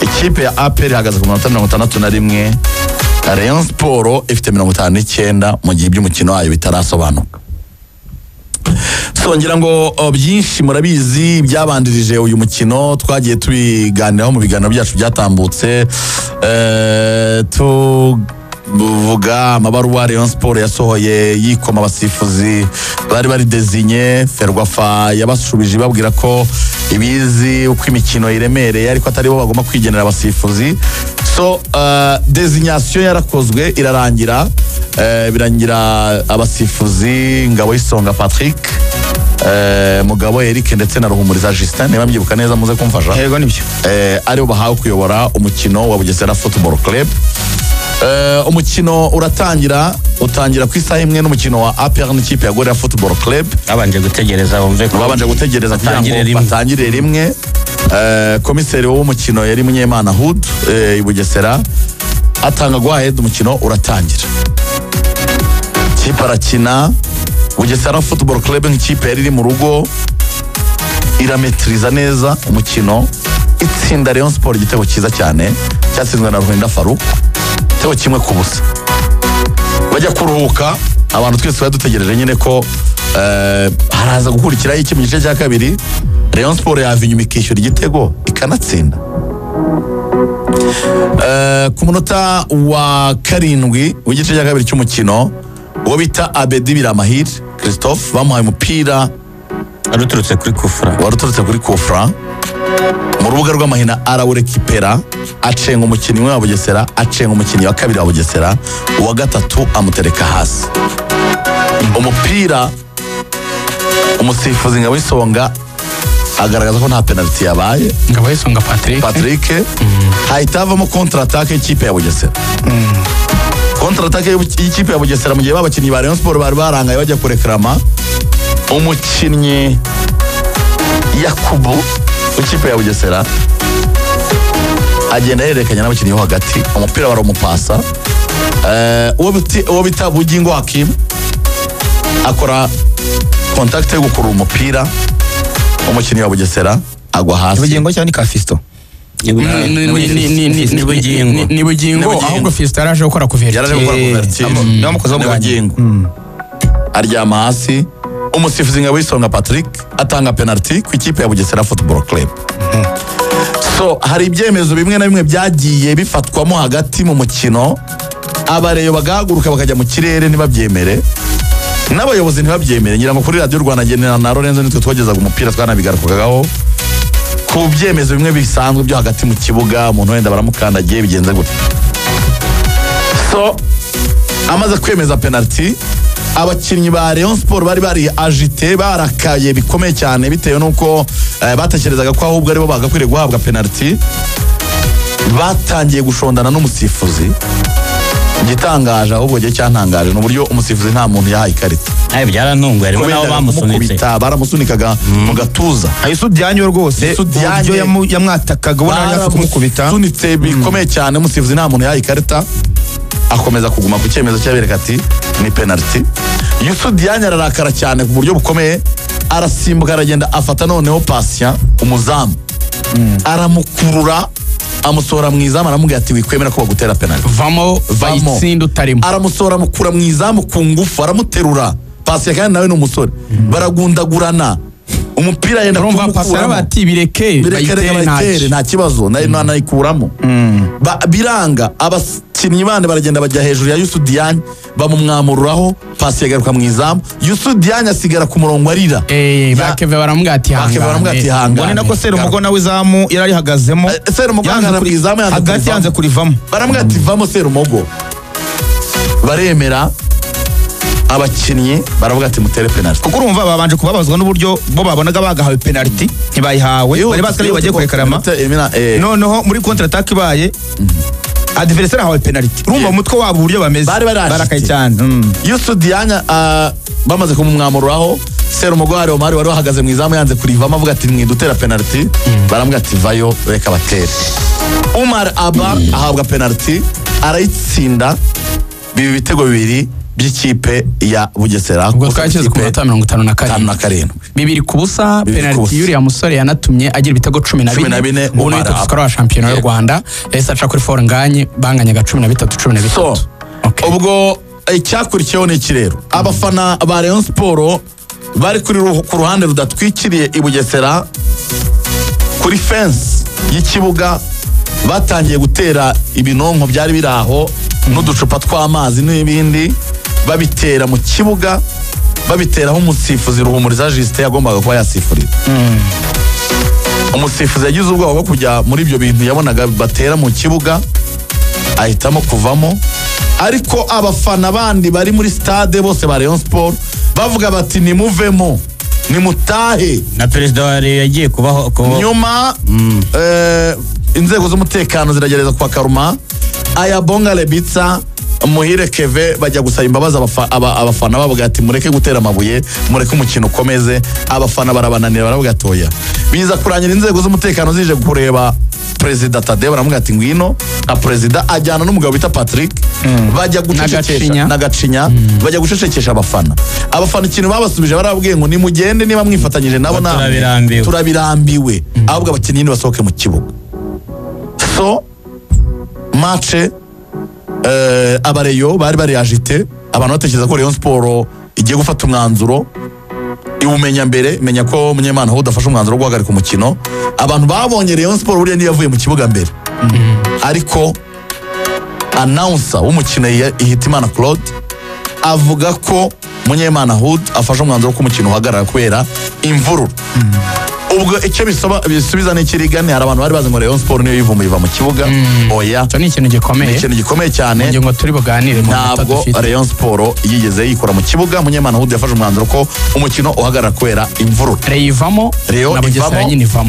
ikipe ya APR ihagaze ku minota 61, Rayon Sport ifite 59 mu gihe by'umukino wayo bitarasobanuka. So ngira ngo byinshi murabizi byabandirije uyu mukino, twagiye tubiganiraho mu biganiro byacu byatambutse, tuvuga amabaruwa Rayon Sport yasohoye yikoma abasifuzi bari designé. Ferwafa yabashubije babwira ko ibizi uko imikino iremereye ariko atari bo bagomba kwigenera abasifuzi. So designation yarakozwe irarangira, birangira abasifuzi Ngabo y'Isonga Patrick, Mugabo Eric ndetse na Ruhumuriza Justin, niba mbyibuka neza muze kumfasha. Yego nibyo. Aribo bahawe kuyobora umukino wa Bugesera Football Club. Umukino utangira ku isaha imwe n'umukino wa APR n'ikipe ya Gorilla Football Club. Babanje gutegereza kugira ngo batangire rimwe. Komiseri w'umukino yari Munyemana Hood i Bugesera, atanga go ahead umukino uratangira. Kipe arakina, Bugesera Football Club nk'ikipe yari iri mu rugo irametriza neza umukino, itsinda Rayon Sport igitego cyiza cyane cyatsinzwe na Ruhinda Farouk, igitego kimwe ku busa. Bajya kuruhuka, abantu twese badutegereje nyine ko haraza gukurikiraho iki mu gice cya kabiri. Rayon Sport yava inyuma ikishyura igitego ikanatsinda. Ku munota wa 7 w'igice cya kabiri cy'umukino, uwo bita Abedi Biramahire Christophe bamuhaye umupira waruturutse kuri kufra mu rubuga rw'amahina, arawurekipera acenga umukinnyi wa Bugesera, acenga umukinnyi wa kabiri wa Bugesera, uwa gatatu amutereka hasi. Umupira umusifuzi Ngabo y'Isonga agaragaza ko nta penalty yabaye. Ngabo y'Isonga Patrick hahita havamo contre-attaque y'ikipe ya Bugesera. Contre-attaque y'ikipe ya Bugesera mu gihe babakinnyi ba Rayon Sport bari barangaye bajya kurekrama, umukinnyi Yakubu w'ikipe ya Bugesera agenda yerekanya n'abakinnyi bo hagati, umupira baramupasa. Uwo bita Bugingo Hakim akora contact yo gukura umupira, umukinnyi wa Bugesera agwa hasi. Bugingo cyane ka Fisto ni Bugingo, ahubwo Fisto yaraje gukora kuverti n'amukozo mu Bugingo aryama hasi. Umusifuzi Ngabo y'Isonga Patrick atanga penalty ku ikipe ya Bugesera Football Club. So hari ibyemezo bimwe na bimwe byagiye bifatwamo hagati mu mukino, abareyo bagahaguruka bakajya mu kirere ntibabyemere, n'abayobozi ntibabyemere. Ngira ngo kuri Radio Rwanda genera na Lorenzo nitwe twagezaga umupira twanabigarukagaho ku byemezo bimwe bisanzwe byo hagati mu kibuga, umuntu wenda baramukandagiye bigenze gutya. So amaze kwemeza penalty, abakinnyi ba Rayon Sport bari agité, barakaye bikomeye cyane bitewe nuko batekerezaga ko ahubwo aribo bagakwiriye guhabwa penalty. Batangiye gushondana n'umusifuzi. Igitangaje ahubwo gihe cyantangaje n'uburyo umusifuzi nta muntu yahaye ikarita. Byarantunguye, ariko nabo bamusunitse, baramusunikaga mu gatuza. Isu Dyanyo rwose uburyo yamwatakaga ubona yaje kumukubita, sunitse bikomeye cyane. Umusifuzi nta muntu yahaye ikarita, akomeza kuguma ku cyemezo cy'abereka ati ni penalty. Yusu Dyanyo ararakara cyane ku buryo bukomeye, arasimbuka aragenda afata noneho Patient umuzamu, aramukurura amusohora mu izamu, aramubwira ati wikwemera ko bagutera penalty, vamo bayitsinda utarimo. Aramusohora mukura mu izamu ku ngufu, aramuterura. Patient kandi nawe ni umusore, baragundagurana umupira yenda kumukura bati bireke bayitere nta kibazo, nayikuramo. Biranga, abakinnyi bane baragenda bajya hejuru ya Yusu Dyanyo bamumwamururaho, Patient yagaruka mu izamu, Yusu Dyanyo asigara ku murongo arira. Bakeve baramubwira ati hangane. Mbone nako Serumogo nawe izamu yarari hagazemo, Serumogo yanze ku izamu, yanze kurivamo, baramubwira ati vamo Serumogo. Baremera, abakinnyi baravuga ati mutere penalty, kuko urumva babanje kubabazwa n'uburyo bo babonaga bagahawe penalty ntibayihawe, bari baskali bagiye kwekarama. Noneho muri contre attaque ibaye adversaire ahawe penalty, urumva umutwe wabo uburyo bameze barakaye cyane. Yusu Dyanyo bamaze kumumwamururaho, Serumogo hari Omar wari wahagaze mu izamu yanze kurivamo, avuga ati mwidutera penalty, baramubwira ati vayo reka batere. Umar Aba ahabwa penalty, arayitsinda, bibi bitego bibiri by'ikipe ya Bugesera. Ubwo twageze ku minota 57 bibiri ku busa. Penalty y'uriya musore yanatumye agira ibitego 14 ubu ni top wa shampiyona y'u Rwanda yahise aca kuri Fort Nganye banganyaga 13. So ubwo icyakurikiyeho ni iki rero? Abafana ba Rayon Sport bari ku ruhande rudatwikiriye i Bugesera kuri fence y'ikibuga batangiye gutera ibinonko byari biraho n'uducupa tw'amazi n'ibindi babitera mu kibuga, babiteraho umusifuzi Ruhumuriza Justin yagombaga kuba yasifurira. Umusifuzi yagize ubwoba bwo kujya muri ibyo bintu yabonaga batera mu kibuga ahitamo kuvamo, ariko abafana bandi bari muri stade bose ba Rayon Sport bavuga bati nimuvemo nimutahe. Na perezida wa Rayon yagiye kubaho nyuma inzego z'umutekano ziragereza kwa Karuma Ayabonga Lebitsa Muhire Keve bajya gusaba imbabazi abafana bavuga ati mureke gutera amabuye, mureke umukino ukomeze. Abafana barabananira baravuga atoya. Biza kurangira inzego z'umutekano zije kureba Perezida Tade baramuga ati ngwino, na perezida ajyana n'umugabo bita Patrick bajya gucecekesha na Gacinya bajya gucecekesha abafana. Abafana ikintu babasubije barabwiye ngo nimugende niba mwifatanyije nabo turabirambiwe, ahubwo abakinnyi basohoke mu kibuga. So match abareyo bari agite, abantu batekereza ko Rayon Sport igiye gufata umwanzuro iwumenya mbere, menya ko Munyemana aho udafashe umwanzuro wo guhagarika umukino. Abantu babonye Rayon Sport buriya niyo yavuye mu kibuga mbere, ariko announcer w'umukino Ihitimana Claude avuga ko Munyemana Hood afashe umwanzuro ko umukino uhagarara kubera imvururu. Ubwo icyo bisubiza n'ikirigane, hari abantu bari bazi ngo Rayon Sport niyo yivumbuye iva mu kibuga. Oya, cyo ni ikintu gikomeye cyane. Ngo turi buganire mu ntabwo Rayon Sport yigeze yikora mu kibuga. Munyemana Hood yafashe umwanzuro ko umukino uhagarara kubera imvururu. Rayon ivamo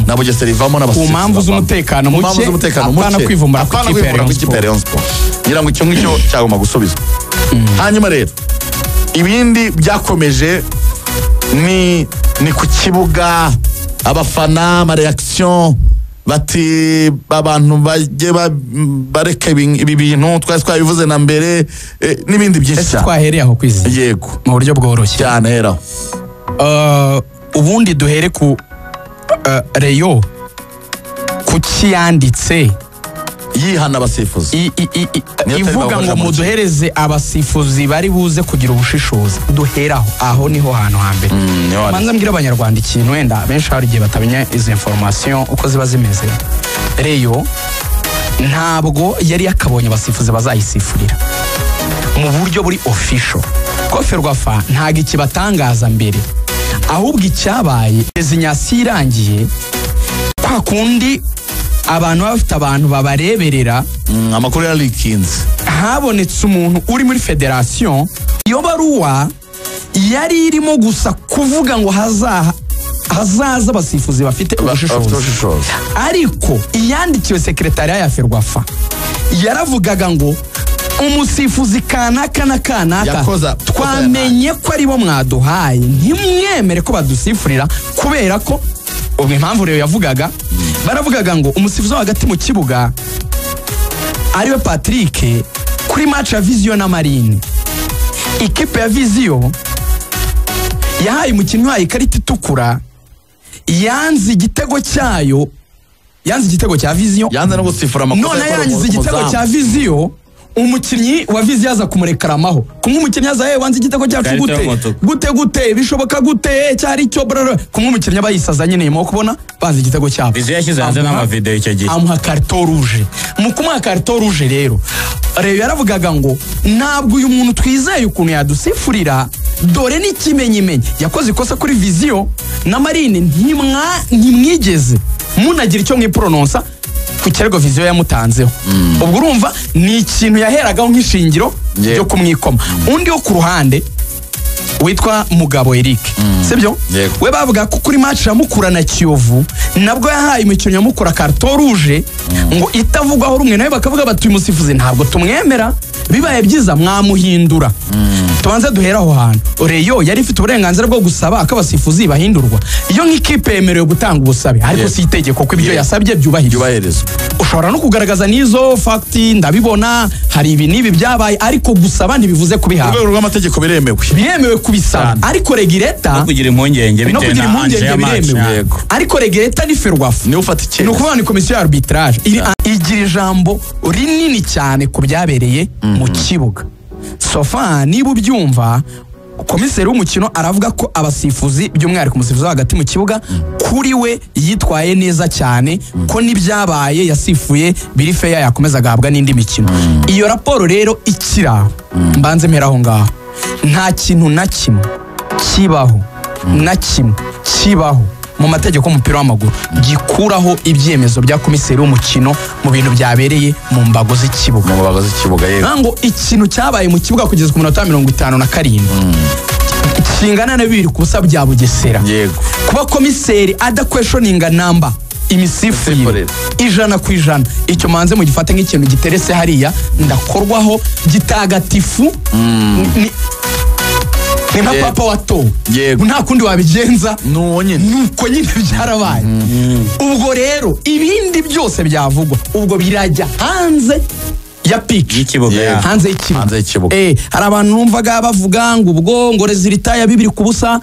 na Bugesera ivamo ku mpamvu z'umutekano muke, apana kwivumbura ku ikipe ya Rayon Sport. Ngira ngo icyo ngicyo cyagomba gusubizwa. Hanyuma rero ibindi byakomeje ni ku kibuga. Abafana ama reaction bati abantu bajye bareke ibi bintu twabivuze na mbere n'ibindi byinshi. Twahereye aho kwizi yego mu buryo bworoshye cyane heraho. Ubundi duhere ku Rayon kiyanditse yihana abasifuzi ivuga ngo muduhereze abasifuzi bari buze kugira ubushishozi. Duheraho aho niho hantu hambere. Manza mbwira abanyarwanda ikintu wenda benshi hari igihe batamenya izi information uko ziba zimeze. Rayon ntabwo yari yakabonye abasifuzi bazayisifurira mu buryo buri official. Ferwafa ntago ikibatangaza mbere, ahubwo icyabaye designation irangiye kwa kundi abantu bafite abantu babareberera amakuru ya likinze, habonetse umuntu uri muri federation. Iyo baruwa yari irimo gusa kuvuga ngo hazaza abasifuzi bafite ubushishozi, ariko iyandikiwe sekretariya ya Ferwafa yaravugaga ngo umusifuzi kanaka na kanaka twamenye ko aribo mwaduhaye, ntimwemere ko badusifurira kubera ko ubwo impamvu rero yavugaga baravugaga ngo umusifuzi wo hagati mu kibuga ariwe Patrick kuri match ya Vision na Marine. Ikipe ya Vision yahaye umukinnyi wayo ikarita itukura, yanze igitego cyayo, yanze igitego cya Vision, yanze no gusifura amakosa. None yanze igitego cya Vision, umukinnyi wa Vision yaza kumurekaramaho. Kumwe umukinnyi yaza wanze igitego cyacu gute bishoboka gute cyari cyo brother. Kumwe umukinnyi abayisaza nyine mo kubona banze igitego cyabo. Vision yashyize hanze n'ama video icyo gihe. Amuha carton rouge. Mu kumuha carton rouge rero Rayon yaravugaga ngo ntabwo uyu muntu twizeye ukuntu yadusifurira, dore n'ikimenyimenyi yakoze ikosa kuri Vision na Marine ntimwigeze munagira icyo mwiprononsa ku kirego Vision yamutanzeho. Ubwo urumva ni ikintu yaheragaho nk'ishingiro ryo kumwikoma. Undi wo ku ruhande witwa Mugabo Eric, sibyo? We bavuga ko kuri match ya Mukura na Kiyovu nabwo yahaye imikino ya Mukura carton rouge ngo itavugwaho rumwe nawe bakavuga bati uyu musifuzi ntabwo tumwemera, bibaye byiza mwamuhindura. Tubanze duhera aho hantu. Reyo yari ifite uburenganzira bwo gusaba ko abasifuzi bahindurwa. Iyo nk'ikipe yemerewe gutanga ubusabe, ariko si itegeko ko ibyo yasabye byubahirizwa. Ushobora no kugaragaza n'izo fakti, ndabibona hari ibi n'ibi byabaye, ariko gusaba ntibivuze kubihawe. Urwego rw'amategeko biremewe kubisaba, ariko regireta no kugira impungenge biremewe. Ariko regireta ni Ferwafa, ni ufata icyemezo, ni ukuvuga ni komisiyo ya arbitrage igira ijambo rinini cyane ku byabereye mu kibuga. Sofa niba ubyumva, komiseri w'umukino aravuga ko abasifuzi by'umwihariko umusifuzi wo hagati mu kibuga kuri we yitwaye neza cyane, ko n'ibyabaye yasifuye biri feya, yakomeza agahabwa n'indi mikino. Iyo raporo rero ikiraho, mbanze mpera aho ngaho, nta kintu na kimwe kibaho mu mategeko y'umupira w'amaguru gikuraho ibyemezo bya komiseri w'umukino mu bintu byabereye mu mbago z'ikibuga. Ngo ikintu cyabaye mu kibuga kugeza ku minota 57 kingana na 2 ku busa bya Bugesera, kuba komiseri adakweshoninga namba imisifurire 100%, icyo manze mu gifate nk'ikintu giterese hariya ndakorwaho gitagatifu. Ni nka papa wato, nta kundi wabigenza, nuko nyine byarabaye. Ubwo rero ibindi byose byavugwa ubwo birajya hanze ya pitch y'ikibuga, hanze y'ikibuga. Hari abantu numvaga bavuga ngo ubwo ngo resultat ya 2-0,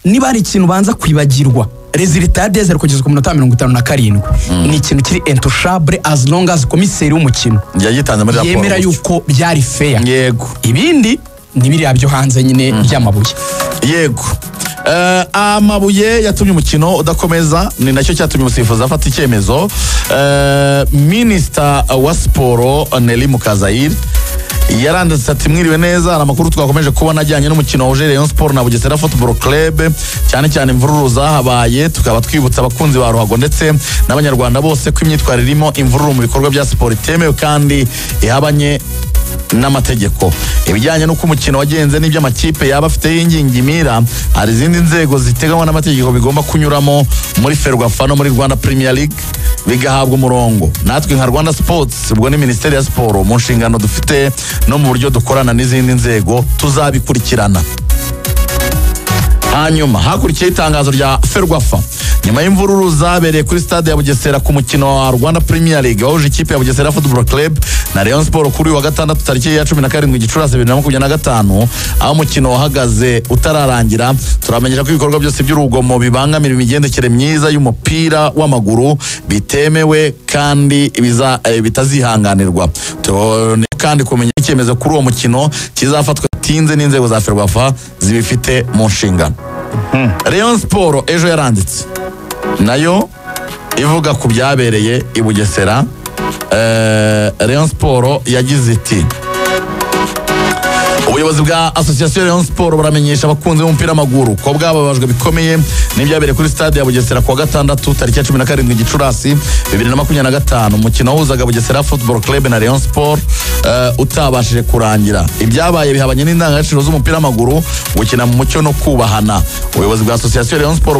niba ari ikintu banza kwibagirwa, resultat ya Desert kugeza ku minota 57 ni ikintu kiri intouchable as long as komiseri w'umukino yemera yuko byari fair. Ibindi nibiriya byo hanze nyine by'amabuye. Amabuye yatumye umukino udakomeza, ni nacyo cyatumye umusifuzi afata icyemezo. Minisita wa siporo Nelly Mukazayire yaranditse ati mwiriwe neza, hari amakuru twakomeje kubona ajyanye n'umukino wahuje Rayon Sport na Bugesera Football Club, cyane cyane imvururu zahabaye, tukaba twibutsa abakunzi ba ruhago ndetse n'abanyarwanda bose ko imyitwarire irimo imvururu mu bikorwa bya siporo itemewe kandi ihabanye n'amategeko. Ibijyanye n'uko umukino wagenze n'ibyo amakipe yaba afite y'ingingimira, hari izindi nzego ziteganywa n'amategeko bigomba kunyuramo muri Ferwafa no muri Rwanda Premier League bigahabwa umurongo. Natwe nka Rwanda Sports, ubwo ni Minisiteri ya Siporo, mu nshingano dufite no mu buryo dukorana n'izindi nzego tuzabikurikirana. Hanyuma hakurikiye itangazo rya Ferwafa nyuma y'imvururu zabereye kuri stade ya Bugesera ku mukino wa Rwanda Premier League wahuje ikipe ya Bugesera Football Club na Rayon Sport kuri wa gatandatu tariki ya 17 Gicurasi 2025, aho umukino wahagaze utararangira. Turamenyesha ko ibikorwa byose by'urugomo bibangamira imigendekere myiza y'umupira w'amaguru bitemewe kandi bitazihanganirwa. Kandi kumenya icyemezo kuri uwo mukino kizafatwa tinze n'inzego za Ferwafa zibifite mu nshingano. Rayon Sport ejo yaranditse nayo ivuga ku byabereye i Bugesera. Rayon Sport yagize iti ubuyobozi bwa Association Rayon Sport buramenyesha abakunzi b'umupira w'amaguru ko bwababajwe bikomeye n'ibyabereye kuri stade ya Bugesera ku wa gatandatu tariki ya 17 Gicurasi 2025, umukino wahuzaga Bugesera Football Club na Rayon Sport utabashije kurangira. Ibyabaye bihabanye n'indangagaciro z'umupira w'amaguru, gukina mu mucyo no kubahana. Ubuyobozi bwa Association Rayon Sport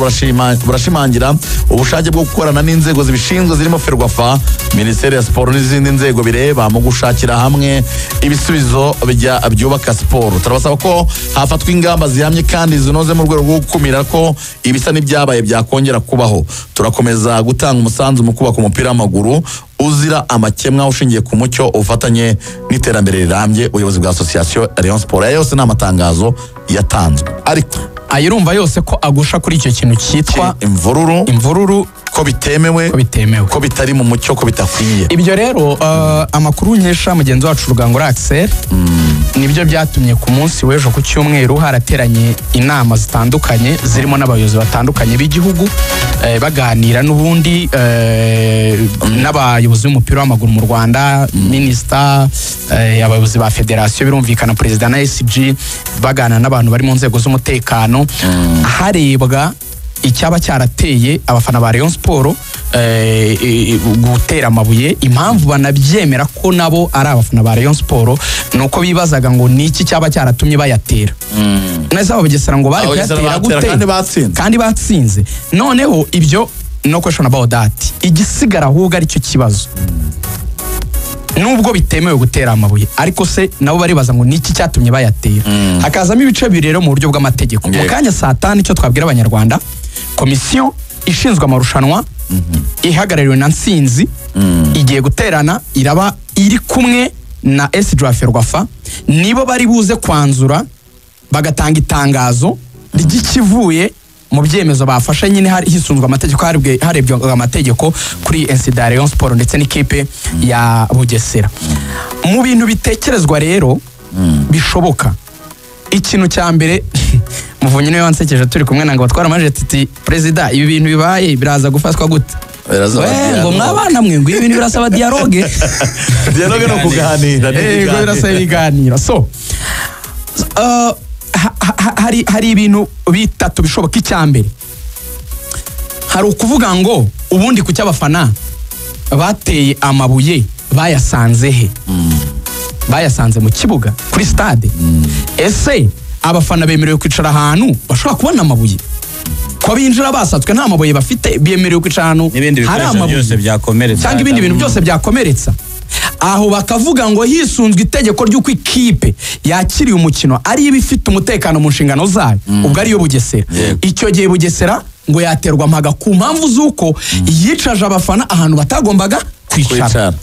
burashimangira ubushake bwo gukorana n'inzego zibishinzwe zirimo Ferwafa, Minisiteri ya Siporo n'izindi nzego bireba mu gushakira hamwe ibisubizo byubaka siporo. Turabasaba ko hafatwa ingamba zihamye kandi zinoze mu rwego rwo gukumira ko ibisa n'ibyabaye byakongera kubaho. Turakomeza gutanga umusanzu mu kubaka umupira w'amaguru uzira amakemwa ushingiye ku mucyo, ufatanye n'iterambere rirambye. Ubuyobozi bwa Association Rayon Sport yose n'amatangazo yatanzwe, ariko ayirumva yose ko agusha kuri icyo kintu cyitwa imvururu ko bitemewe, ko bitari mu mucyo, ko bitakwiye. Ibyo rero amakuru nkesha mugenzi wacu Rugangura Axel nibyo byatumye ku munsi w'ejo ku cyumweru harateranye inama zitandukanye zirimo n'abayobozi batandukanye b'igihugu baganira n'ubundi n'abayobozi b'umupira w'amaguru mu Rwanda, minisita, abayobozi ba federasiyo, birumvikana perezida na SG, baganira n'abantu bari mu nzego z'umutekano, harebwa icyaba cyarateye abafana ba Rayon Sport gutera amabuye. Impamvu banabyemera ko nabo ari abafana ba Rayon Sport nuko bibazaga ngo niki cyaba cyaratumye bayatera. Neza Bugesera ngo bari kuyatera gute kandi batsinze. Noneho ibyo no question about that. Igisigara ahubwo ari cyo kibazo. Nubwo bitemewe gutera amabuye ariko se nabo baribaza ngo niki cyatumye bayatera. Hakazamo ibice bibiri rero mu buryo bw'amategeko. Mu kanya saa 5 icyo twabwira abanyarwanda, komisiyo ishinzwe amarushanwa ihagarariwe na Nsinzi igiye guterana, iraba iri kumwe na SDRA Ferwafa, nibo bari buze kwanzura bagatanga itangazo ry'ikivuye mu byemezo bafashe nyine hisunzwe amategeko, harebye amategeko kuri incident Rayon Sport ndetse n'ikipe ya Bugesera. Mu bintu bitekerezwa rero bishoboka, ikintu cya mbere Muvunyi niwe wansekeje turi kumwe nanga batwara amajeti president, ibi bintu bibaye biraza gufatwa gute? Ngo mwabana mwe ngo ibintu birasaba dialogue. Dialogue no kuganira. Birasaba ibiganiro. So hari ibintu bitatu bishoboka. Icyambere, hari ukuvuga ngo ubundi ku cy'abafana bateye amabuye bayasanze he? Bayasanze mu kibuga kuri stade. Ese abafana bemerewe kwicara ahantu bashobora kubona amabuye? Ko binjira basatswe nta mabuye bafite, bemerewe kwicara ahantu hari amabuye byose byakomeretsa cyangwa ibindi bintu byose byakomeretsa. Aho bakavuga ngo hisunzwe itegeko ry'uko ikipe yakiriye umukino ari ibifite umutekano mu nshingano zayo, ubwo ariyo Bugesera. Icyo gihe Bugesera ngo yaterwa mpaga ku mpamvu z'uko yicaje abafana ahantu batagombaga kwicara.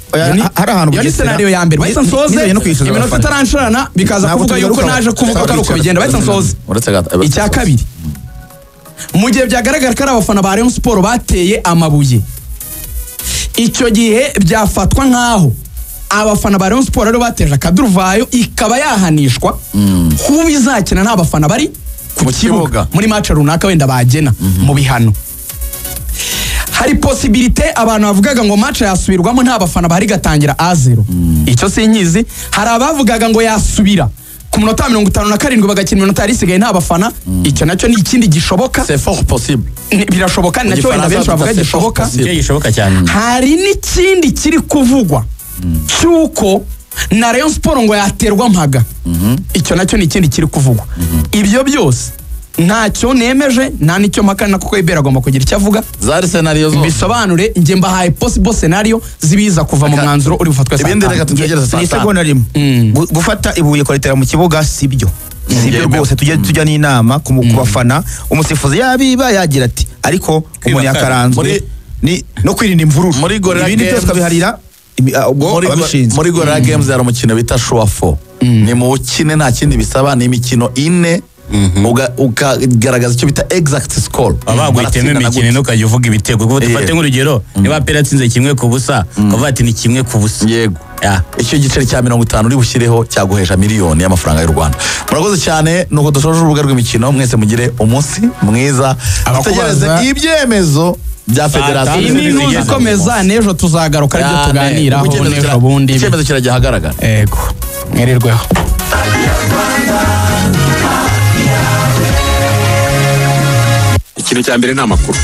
Hari ahantu Bugesera, scenario ya mbere bahita nsoze iminota itaranshirana bikaza kuvuga yuko naje kuvuga ko ari uko bigenda. Bahita nsoze. Icya kabiri, mu gihe byagaragara ko ari abafana ba Rayon Sport bateye amabuye, icyo gihe byafatwa nkaho abafana ba Rayon Sport rero bateje akaduruvayo, ikaba yahanishwa kuba izakina nta bafana bari ku kibuga muri match runaka wenda bagena mu bihano. Hari possibilité abantu bavugaga ngo match yasubirwamo nta bafana bari gatangira A0. Icyo sinkizi. Hari abavugaga ngo yasubira ku minota 57 bagakina iminota yari isigaye nta bafana. Icyo nacyo ni ikindi gishoboka. C'est fort possible. Birashoboka, nacyo wenda benshi bavuga gishoboka. Gishoboka cyane. Hari n'ikindi kiri kuvugwa cyuko na Rayon Sport ngo yaterwa mpaga. Icyo nacyo ni ikindi kiri kuvugwa. Ibyo byose ntacyo nemeje, nta nicyo makana kuko Ibera agomba kugira icyo avuga. Zari scenario zo bisobanure, nge mbahaye possible scenario zibiza kuva mu mwanzuro uri bufatwe saa. Ibindi reka tutegereze saa. Ni segonda rimwe. Gufata ibuye koletera mu kibuga sibyo. Sibyo rwose, tujya n'inama ku bafana. Umusifuzi yabiba yagira ati ariko umuntu yakaranzwe ni no kwirinda imvururu. Ibindi byose kabiharira muri Gorilla Games yari umukino bita Show 4. Ni mu ukine nta kindi bisaba, ni imikino ine ukagaragaza icyo bita exact score. Abaguhitemo imikino n'ukajya uvuga ibitego. Kuko dufate nk'urugero, niba Pera atsinze 1-0 ukavuga ati ni 1-0. Yego. Icyo giceri cya 50 uri bushyireho cyaguhesha miliyoni y'amafaranga y'u Rwanda. Murakoze cyane, nuko dushoje urubuga rw'imikino. Mwese mugire umunsi mwiza. Abategereze ibyemezo bya federasiyo. Iyi ni ikomeza, n'ejo tuzagaruka aribyo tuganiraho n'ejo bundi. Icyemezo kirajya ahagaragara. Yego. Mwirirweho. Ikintu cya mbere ni amakuru.